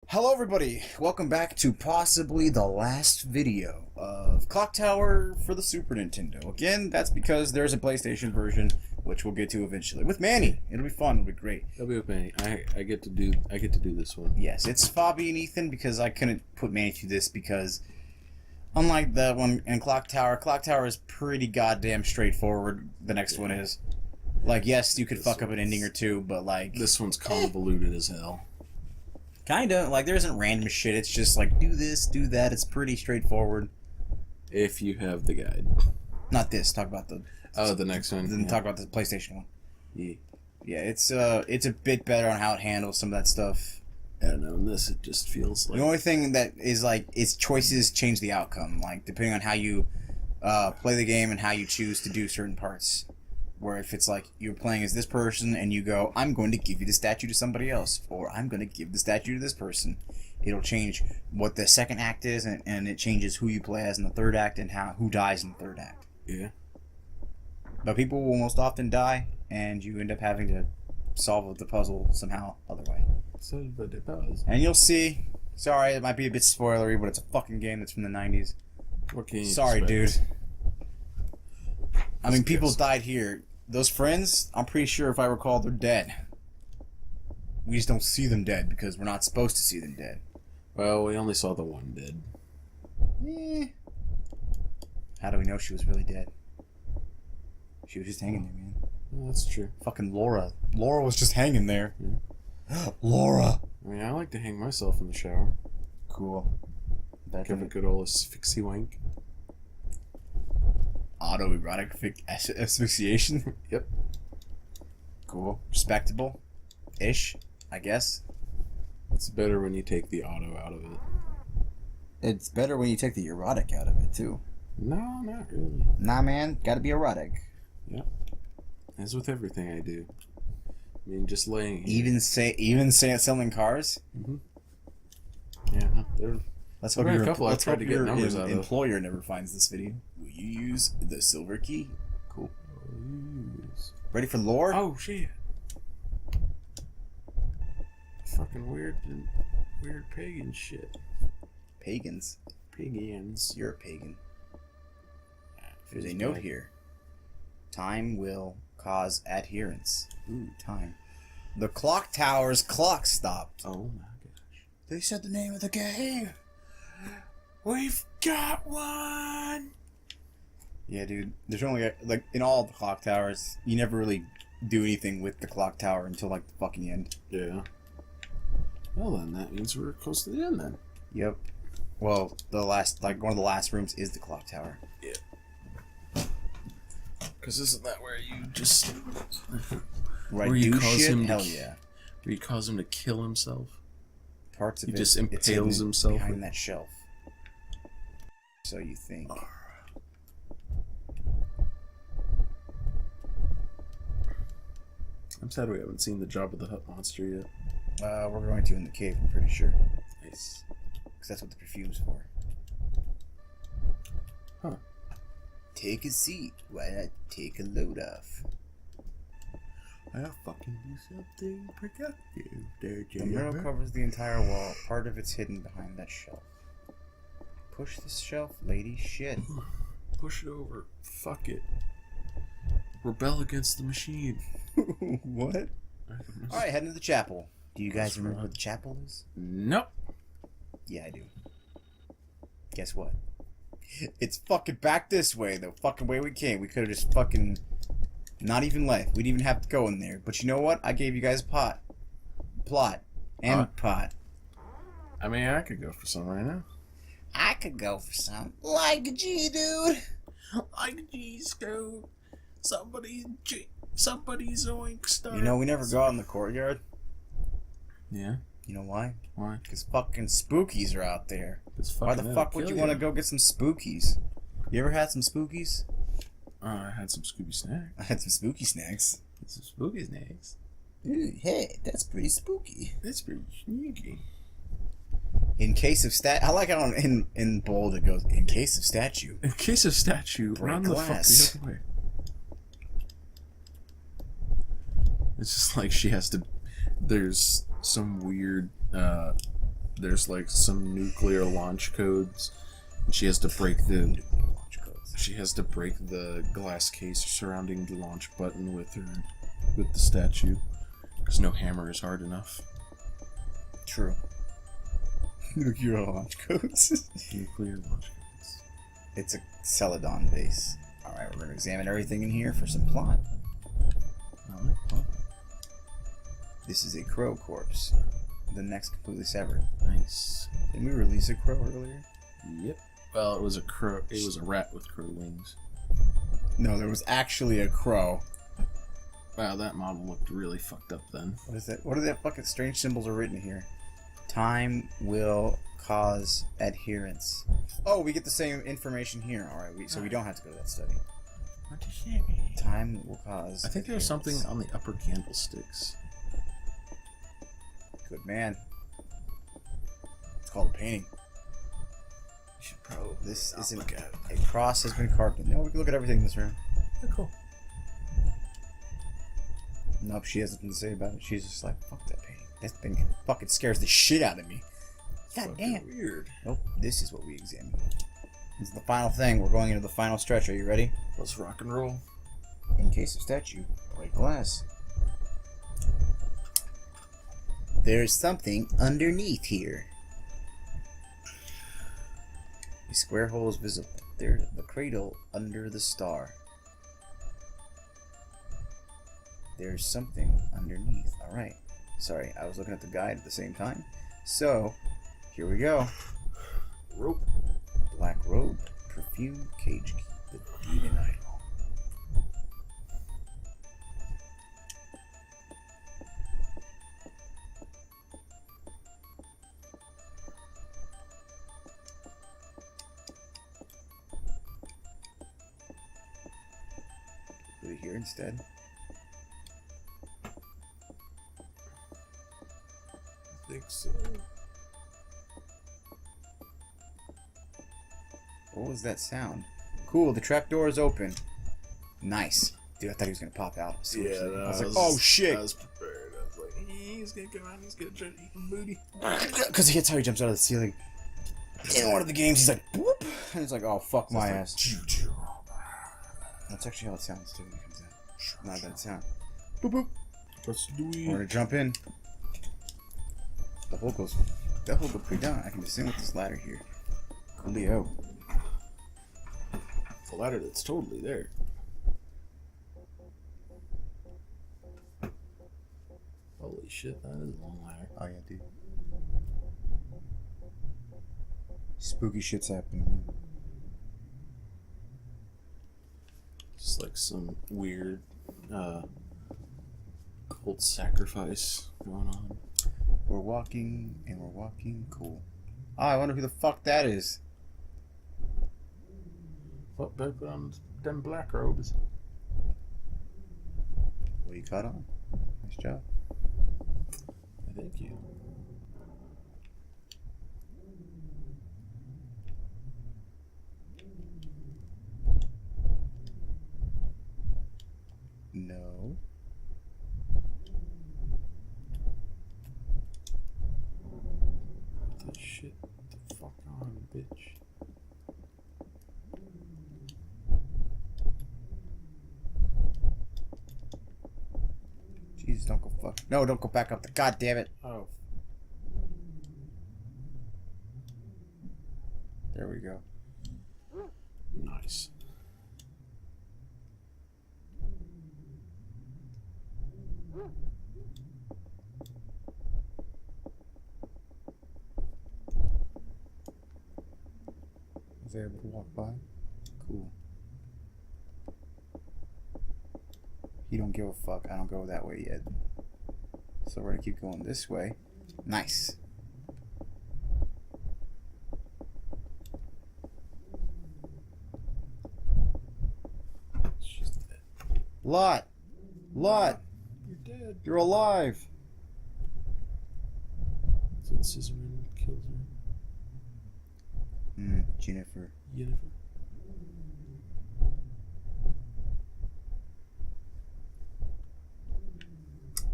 Hello everybody, welcome back to possibly the last video of Clock Tower for the Super Nintendo. Again, that's because there's a PlayStation version, which we'll get to eventually. With Manny. It'll be fun, it'll be great. It'll be with Manny. I get to do this one. Yes, it's Fabi and Ethan because I couldn't put Manny through this because unlike the one in Clock Tower is pretty goddamn straightforward. The next one is. Like, yes, you could fuck up an ending or two, but like... This one's convoluted as hell. Kinda. Like, there isn't random shit. It's just like, do this, do that. It's pretty straightforward. If you have the guide. Not this. Talk about the... Oh, the next one. Then talk about the PlayStation one. Yeah. Yeah, it's a bit better on how it handles some of that stuff. I don't know. In this, it just feels like... The only thing that is, like, its choices change the outcome. Like, depending on how you play the game and how you choose to do certain parts. Where if it's like you're playing as this person and you go, I'm going to give you the statue to somebody else, or I'm going to give the statue to this person, it'll change what the second act is, and it changes who you play as in the third act and who dies in the third act. Yeah. But people will most often die, and you end up having to solve the puzzle somehow other way. So, but it does. And you'll see. Sorry, it might be a bit spoilery, but it's a fucking game that's from the 90s. What can you Sorry, expect? dude. I mean, people died here. Those friends, I'm pretty sure if I recall, they're dead. We just don't see them dead because we're not supposed to see them dead. Well, we only saw the one dead. How do we know she was really dead? She was just hanging there, man. Well, that's true. Fucking Laura. Laura was just hanging there. Yeah. Laura! I mean, I like to hang myself in the shower. Cool. Give a good old asphyxie wank. Autoerotic asphyxiation? Yep. Cool. Respectable-ish, I guess. It's better when you take the auto out of it. It's better when you take the erotic out of it, too. No, not really. Nah, man. Gotta be erotic. Yep. As with everything I do. I mean, just laying here. Even selling cars? Mm-hmm. Yeah, they're... Let's hope your of. employer never finds this video. Will you use the silver key? Cool. Ready for lore? Oh shit! Fucking weird pagan shit. Pagans. Pagans. You're a pagan. There's a note here. Time will cause adherence. Ooh, time. The clock tower's clock stopped. Oh my gosh! They said the name of the game. We've got one! Yeah, dude. There's only, like, in all the clock towers, you never really do anything with the clock tower until, like, the fucking end. Yeah. Well, then, that means we're close to the end, then. Yep. Well, one of the last rooms is the clock tower. Yeah. Because isn't that where you just... Where you do shit? Hell yeah. Where you cause him to kill himself? Parts of he it, just impales himself behind that shelf. So you think. I'm sad we haven't seen the Jabba the Hutt monster yet. We're going to in the cave, I'm pretty sure. Nice. Because that's what the perfume's for. Huh. Take a seat while I take a load off. I'll fucking do something productive there, Jay. The mural covers the entire wall. Part of it's hidden behind that shelf. Push this shelf, lady. Shit. Push it over. Fuck it. Rebel against the machine. What? Alright, heading to the chapel. Do you guys remember what the chapel is? Nope. Yeah, I do. Guess what? It's fucking back this way, the fucking way we came. We could have just fucking... Not even left. We'd even have to go in there. But you know what? I gave you guys a plot. And pot. I mean, I could go for some right now. I could go for some. Like a G, dude. Like a G, dude. Somebody's oink star. You know, we never go out in the courtyard. Yeah? You know why? Why? Because fucking spookies are out there. Why the fuck fuck would you want to go get some spookies? You ever had some spookies? I had some Scooby snacks. I had some spooky snacks. Some spooky snacks. Ooh, hey, that's pretty spooky. That's pretty sneaky. In case of I like how in bold it goes, in case of statue. In case of statue, run the fuck the other way. It's just like she has to There's some weird, there's like some nuclear launch codes. And she has to break the glass case surrounding the launch button with the statue. Because no hammer is hard enough. True. Nuclear launch codes. Nuclear launch codes. It's a Celadon base. Alright, we're going to examine everything in here for some plot. This is a crow corpse. The neck's completely severed. Nice. Didn't we release a crow earlier? Yep. Well, it was a crow. It was a rat with crow wings. No, there was actually a crow. Wow, that model looked really fucked up then. What is that? What are that fucking strange symbols are written here? Time will cause adherence. Oh, we get the same information here. All right, so we don't have to go to that study. What does that mean? Time will cause. I think there's something on the upper candlesticks. Good man. It's called a painting. You should probably. This isn't a cross has been carved in. No, we can look at everything in this room. Yeah, cool. Nope, she has nothing to say about it. She's just like, fuck that painting. That thing fucking scares the shit out of me. God damn. Weird. Nope, this is what we examined. This is the final thing. We're going into the final stretch. Are you ready? Let's rock and roll. In case of statue, break glass. There's something underneath here. A square hole is visible. There's the cradle under the star. There's something underneath. Alright. Sorry, I was looking at the guide at the same time. So, here we go. Rope. Black robe. Perfume. Cage key. The demon idol. Put it here instead. I think so. What was that sound? Cool, the trap door is open. Nice. Dude, I thought he was gonna pop out. Yeah, I was like, oh shit. I was prepared. I was like, he's gonna come out, he's gonna try to eat some booty. Because he gets how he jumps out of the ceiling. In one of the games, he's like, whoop. And it's like, oh, fuck my ass. That's actually how it sounds too when it comes out. Not that sound. Boop boop. Let's do We're gonna jump in. The hole goes pretty down. I can just in with this ladder here. Coolio. The ladder that's totally there. Holy shit, that is a long ladder. Oh yeah, dude. Spooky shit's happening, man. Just like some weird cult sacrifice going on. We're walking and we're walking. Cool. Oh, I wonder who the fuck that is. Well, better put on them black robes. What you caught on? Nice job. Thank you. No. The shit the fuck on, bitch. Jesus, don't go fuck. No, don't go back up the. God damn it. Oh. There we go. Nice. Was I able to walk by? Cool. He don't give a fuck. I don't go that way yet. So we're gonna keep going this way. Nice. She's dead. Lot! Lot! You're dead. You're alive! So Scissorman kills her. Jennifer. Jennifer.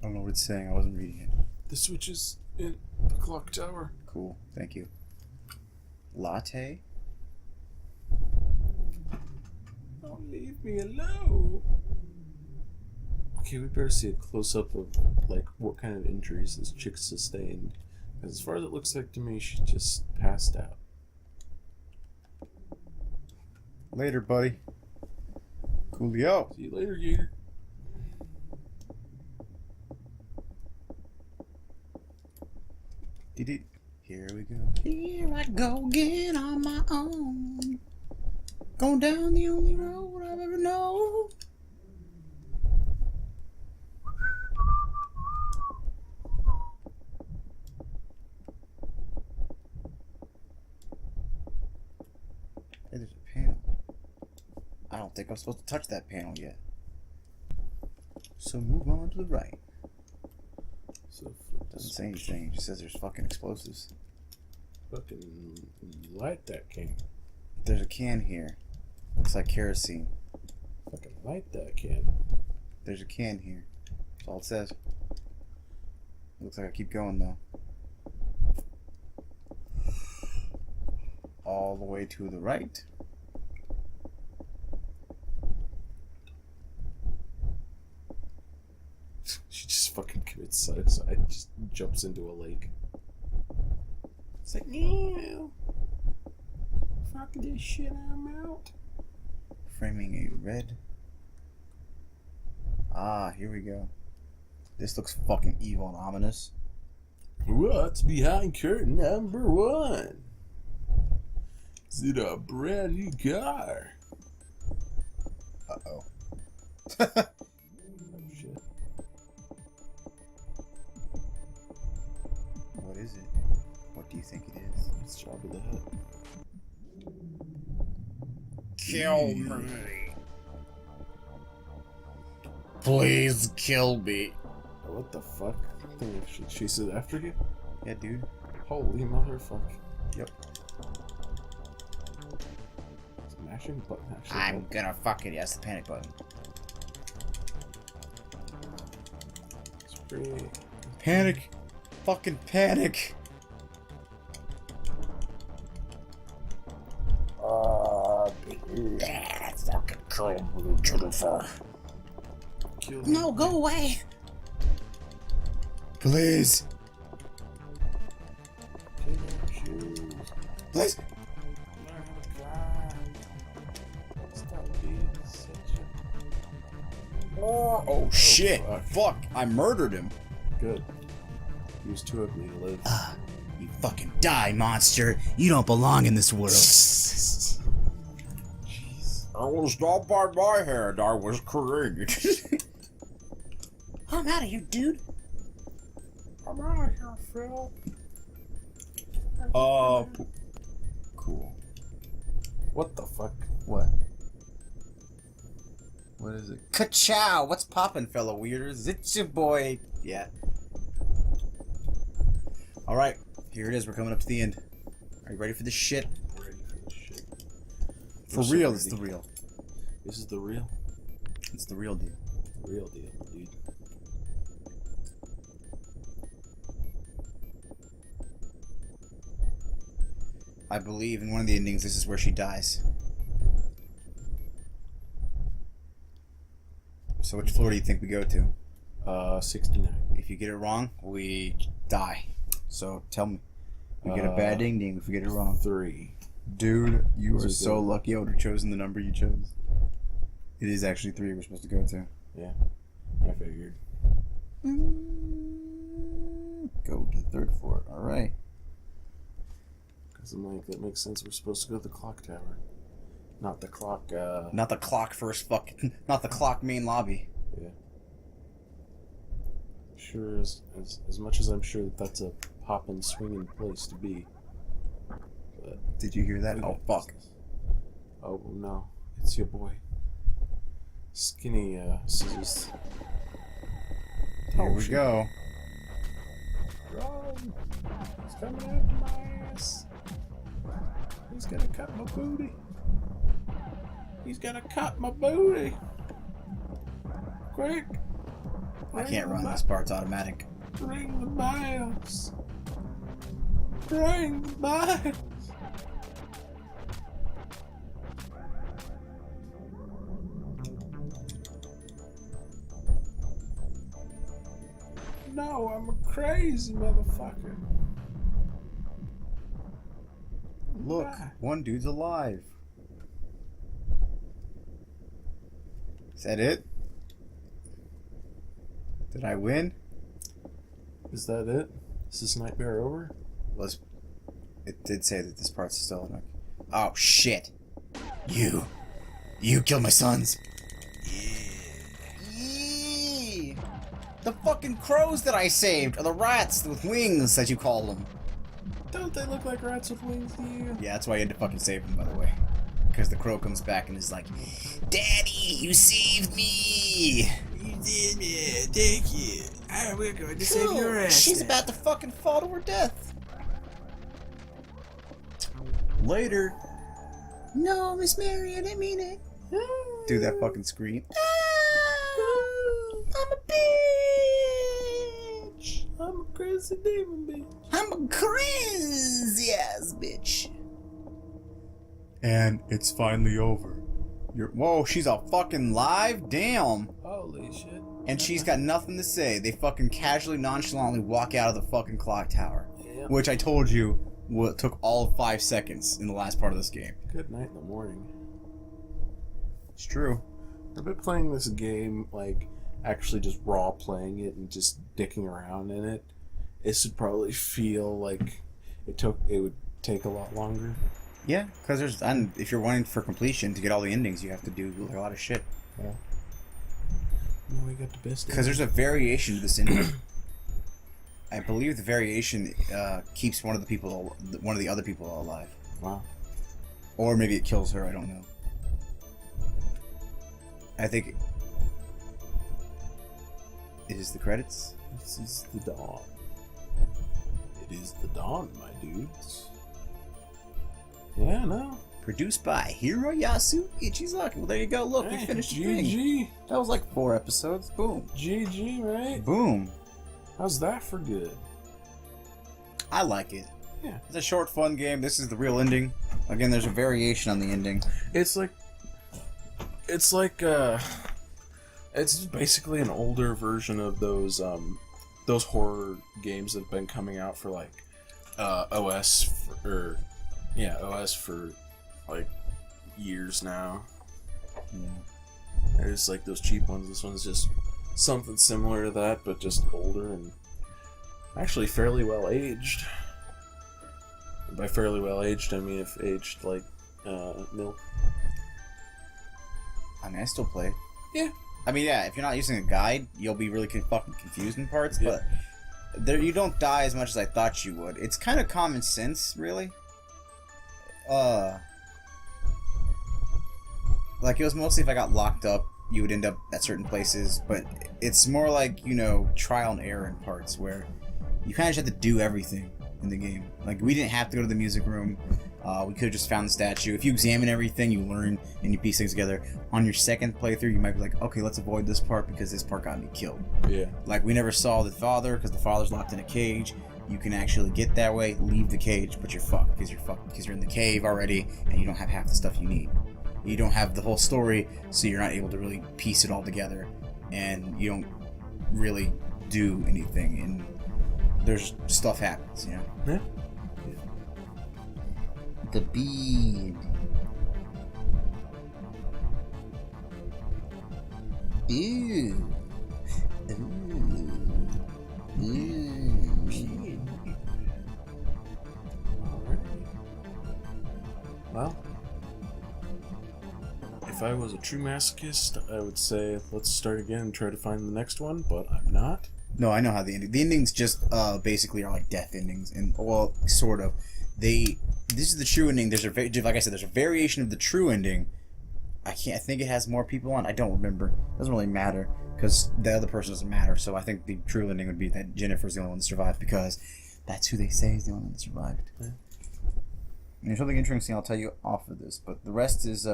I don't know what it's saying. I wasn't reading it. The switch is in the clock tower. Cool. Thank you. Latte? Don't leave me alone. Okay, we better see a close-up of, like, what kind of injuries this chick sustained. As far as it looks like to me, she just passed out. Later, buddy. Coolio. See you later, Gator. Here we go. Here I go again on my own. Going down the only road I've ever known. Hey, there's a panel. I don't think I'm supposed to touch that panel yet. So move on to the right. So Doesn't say anything. It just says there's fucking explosives. fucking light that can. There's a can here. Looks like kerosene. Fucking light that can. There's a can here. That's all it says. Looks like I keep going though. All the way to the right. She just fucking commits suicide. Just jumps into a lake. It's like, no. Fuck this shit, I'm out. Framing a red. Ah, here we go. This looks fucking evil and ominous. What's behind curtain number 1? Is it a brand new car? Uh-oh. Oh shit. What is it? What do you think it is? It's Jabba the Hutt. Kill me. Please kill me. Oh, what the fuck? I think she chases after you? Yeah, dude. Holy motherfuck. Yep. Mashing button actually. I'm gonna fuck it. Yes, the panic button. Spray. Panic. Fucking panic. That's fucking cool, Jennifer. Kill No, me. go away. Please. Kill your shoes. Please. Learn how to fly. Stop being such a... Oh, shit. fuck. Fuck. I murdered him. Good. He was too ugly to live. You fucking die, monster. You don't belong in this world. Jeez. I was not by my hand. I was created. I'm out of here, dude. I'm out of here, Phil. Cool. What the fuck? What? What is it? Ka-chow! What's poppin', fellow weirdos? It's your boy. Yeah. Alright, here it is. We're coming up to the end. Are you ready for this shit? I'm ready for this shit. For We're so real, ready. it's the real. This is the real? It's the real deal. Real deal, dude. I believe in one of the endings, this is where she dies. So which floor do you think we go to? 69. If you get it wrong, we die. So tell me. We get a bad ding ding if we get it wrong. 3. Dude, you Those are are so good. lucky I would have chosen the number you chose. It is actually 3 we're supposed to go to. Yeah, I figured. Go to the 3rd floor. Alright. Because I'm like, that makes sense. We're supposed to go to the clock tower. Not the clock, Not the clock first fucking... Not the clock main lobby. yeah. Sure, as much as I'm sure that that's a poppin', swinging place to be. But Did you hear that? we Oh, got fuck. this. Oh, no. It's your boy. Skinny, scissors. Here Oh, we shit. go. Run! He's coming after my ass. He's gonna cut my booty. He's gonna cut my booty. Quick! I can't run. This part's automatic. Bring the miles. Bring the miles. No, I'm a crazy motherfucker. Look, one dude's alive. Is that it? Did I win? Is that it? Is this nightmare over? It did say that this part's still in. Oh shit! You killed my sons. Yeah. The fucking crows that I saved, or the rats with wings, as you call them. Don't they look like rats with wings to you? Yeah, that's why you had to fucking save them, by the way. Because the crow comes back and is like, Daddy, you saved me! You did, man. Thank you. Alright, we're going to save your ass. She's now. about to fucking fall to her death. Later. No, Miss Mary, I didn't mean it. Do that fucking scream. I'm a bitch. I'm a crazy demon bitch. I'm a crazy ass bitch. And it's finally over. Whoa, she's a fucking live? Damn. Holy shit. And she's got nothing to say. They fucking casually, nonchalantly walk out of the fucking clock tower. Yep. Which I told you took all of 5 seconds in the last part of this game. Good night in the morning. It's true. I've been playing this game, like, actually just raw playing it and just dicking around in it. It should probably feel like it would take a lot longer. Yeah, because if you're wanting for completion to get all the endings, you have to do a lot of shit. Yeah. No, we got the best. Because there's a variation to this ending. I believe the variation keeps one of the other people alive. Wow. Or maybe it kills her. I don't know. I think it is the credits. This is the dawn. It is the dawn, my dudes. Yeah, no. Produced by Hiroyasu Ichizaki. Well, there you go. Look, we finished the thing. GG. That was like 4 episodes. Boom. GG, right? Boom. How's that for good? I like it. Yeah. It's a short, fun game. This is the real ending. Again, there's a variation on the ending. It's basically an older version of those horror games that have been coming out for like OS for like years now. Yeah. There's like those cheap ones. This one's just something similar to that, but just older and actually fairly well aged. And by fairly well aged, I mean if aged like milk. I mean, I still play it. Yeah. I mean, yeah, if you're not using a guide, you'll be really fucking confused in parts, Yeah. but you don't die as much as I thought you would. It's kind of common sense, really. Like, it was mostly if I got locked up, you would end up at certain places, but it's more like, trial and error in parts, where you kind of just have to do everything in the game. Like, we didn't have to go to the music room. We could have just found the statue. If you examine everything, you learn and you piece things together. On your second playthrough, you might be like, okay, let's avoid this part because this part got me killed. Yeah. Like, we never saw the father because the father's locked in a cage. You can actually get that way, leave the cage, but you're fucked because you're in the cave already and you don't have half the stuff you need. You don't have the whole story, so you're not able to really piece it all together, and you don't really do anything, and there's stuff happens, Yeah. The bead. Ew. Alright. Well, if I was a true masochist, I would say let's start again and try to find the next one, but I'm not. No, I know how the endings just basically are like death endings, and well, sort of. This is the true ending. Like I said, there's a variation of the true ending. I think it has more people on. I don't remember. Doesn't really matter because the other person doesn't matter. So I think the true ending would be that Jennifer's the only one that survived because that's who they say is the only one that survived. Yeah. And there's something interesting I'll tell you off of this, but the rest is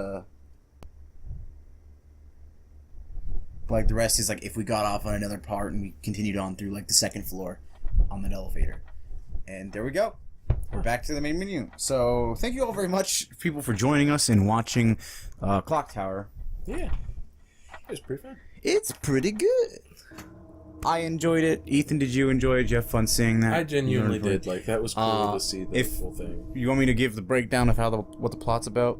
But, like, the rest is, like, if we got off on another part and we continued on through, like, the second floor on that elevator. And there we go. We're back to the main menu. So, thank you all very much, people, for joining us and watching Clock Tower. Yeah. It was pretty fun. It's pretty good. I enjoyed it. Ethan, did you enjoy it? Did you have fun seeing that? I genuinely did. Like, that was cool to see the whole thing. You want me to give the breakdown of how what the plot's about?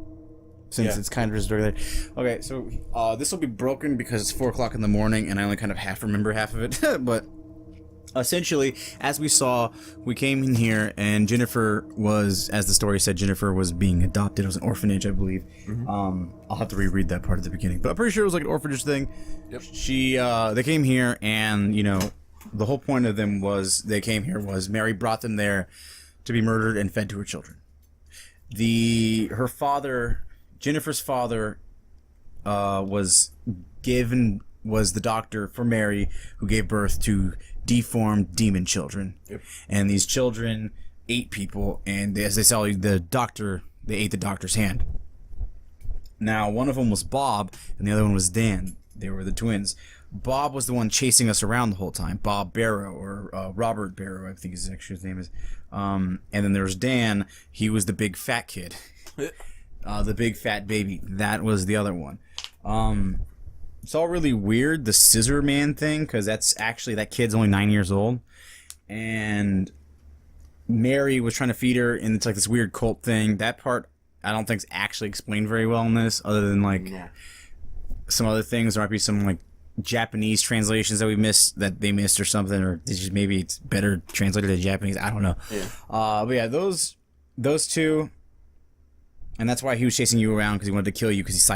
Since it's kind of just there. Okay, so this will be broken because it's 4 o'clock in the morning and I only kind of half remember half of it. But essentially, as we saw, we came in here and Jennifer was, as the story said, Jennifer was being adopted. It was an orphanage, I believe. I'll have to reread that part at the beginning, but I'm pretty sure it was like an orphanage thing. Yep. They came here and, you know, the whole point of them was they came here was Mary brought them there to be murdered and fed to her children. Her father, Jennifer's father, was the doctor for Mary, who gave birth to deformed demon children. Yep. And these children ate people, and as they saw the doctor, they ate the doctor's hand. Now, one of them was Bob, and the other one was Dan. They were the twins. Bob was the one chasing us around the whole time. Bob Barrow, or Robert Barrow, I think his name is. And then there was Dan. He was the big fat kid. The big fat baby. That was the other one. It's all really weird, the Scissor Man thing, because that's actually, that kid's only 9 years old. And Mary was trying to feed her, and it's like this weird cult thing. That part, I don't think is actually explained very well in this, other than like some other things. There might be some like Japanese translations that they missed or something, or it's just maybe it's better translated to Japanese. I don't know. Yeah. But yeah, those two. And that's why he was chasing you around, because he wanted to kill you, because he's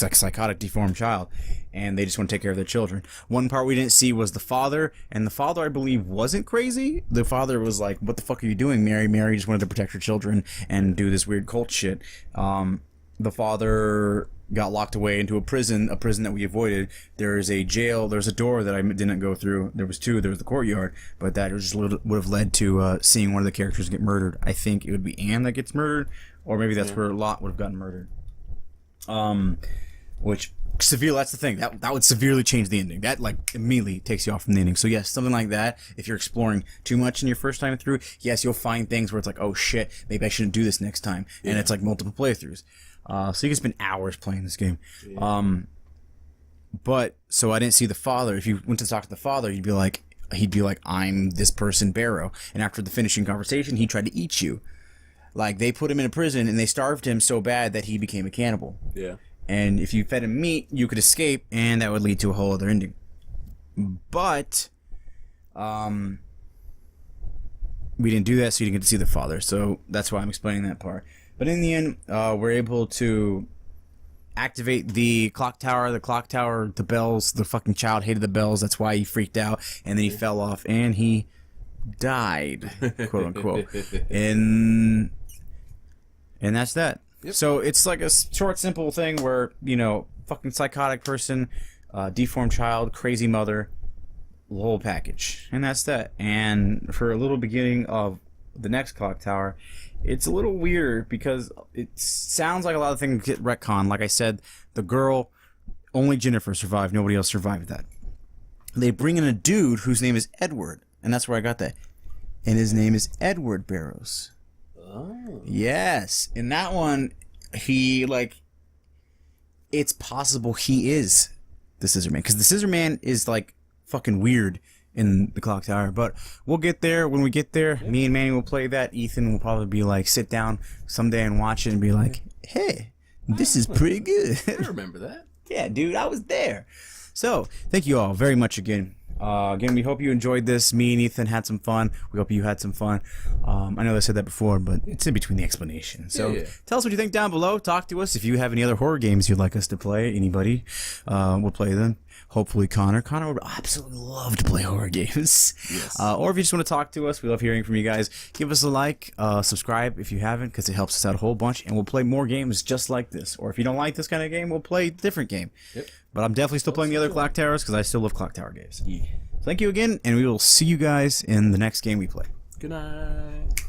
like a psychotic, deformed child. And they just want to take care of their children. One part we didn't see was the father, and the father, I believe, wasn't crazy. The father was like, what the fuck are you doing, Mary? Mary just wanted to protect her children and do this weird cult shit. The father got locked away into a prison that we avoided. There's a jail, there's a door that I didn't go through. There was two, there was the courtyard, but that just would have led to seeing one of the characters get murdered. I think it would be Anne that gets murdered, or maybe that's where Lot would have gotten murdered. Which that's the thing. That would severely change the ending. That like immediately takes you off from the ending. So yes, something like that. If you're exploring too much in your first time through, yes, you'll find things where it's like, oh shit, maybe I shouldn't do this next time. And it's like multiple playthroughs. So you can spend hours playing this game. But so I didn't see the father. If you went to talk to the father, he'd be like, I'm this person, Barrow. And after the finishing conversation, he tried to eat you. Like, they put him in a prison and they starved him so bad that he became a cannibal. Yeah. And if you fed him meat, you could escape, and that would lead to a whole other ending. But we didn't do that, so you didn't get to see the father. So that's why I'm explaining that part. But in the end, we're able to activate the clock tower. The clock tower, the bells, the fucking child hated the bells. That's why he freaked out, and then he fell off, and he died, quote unquote. And that's that. Yep. So it's like a short, simple thing where, you know, fucking psychotic person, deformed child, crazy mother, the whole package. And that's that. And for a little beginning of the next clock tower, it's a little weird because it sounds like a lot of things get retconned. Like I said, the girl, only Jennifer survived. Nobody else survived that. They bring in a dude whose name is Edward. And that's where I got that. And his name is Edward Barrows. Oh. Yes. In that one, it's possible he is the Scissor Man. Because the Scissor Man is, like, fucking weird in the clock tower. But we'll get there. When we get there, me and Manny will play that. Ethan will probably be like, sit down someday and watch it and be like, hey, this is pretty good. I remember that. Yeah, dude, I was there. So, thank you all very much again. Again, we hope you enjoyed this. Me and Ethan had some fun. We hope you had some fun. I know I said that before, but it's in between the explanation. So tell us what you think down below. Talk to us. If you have any other horror games you'd like us to play, anybody, we'll play them. Hopefully Connor would absolutely love to play horror games. Yes. Or if you just want to talk to us, we love hearing from you guys. Give us a like, subscribe if you haven't, because it helps us out a whole bunch, and we'll play more games just like this. Or if you don't like this kind of game, we'll play a different game. Yep. But I'm definitely still playing the other Clock Towers, because I still love Clock Tower games. Yeah. Thank you again, and we will see you guys in the next game we play. Good night.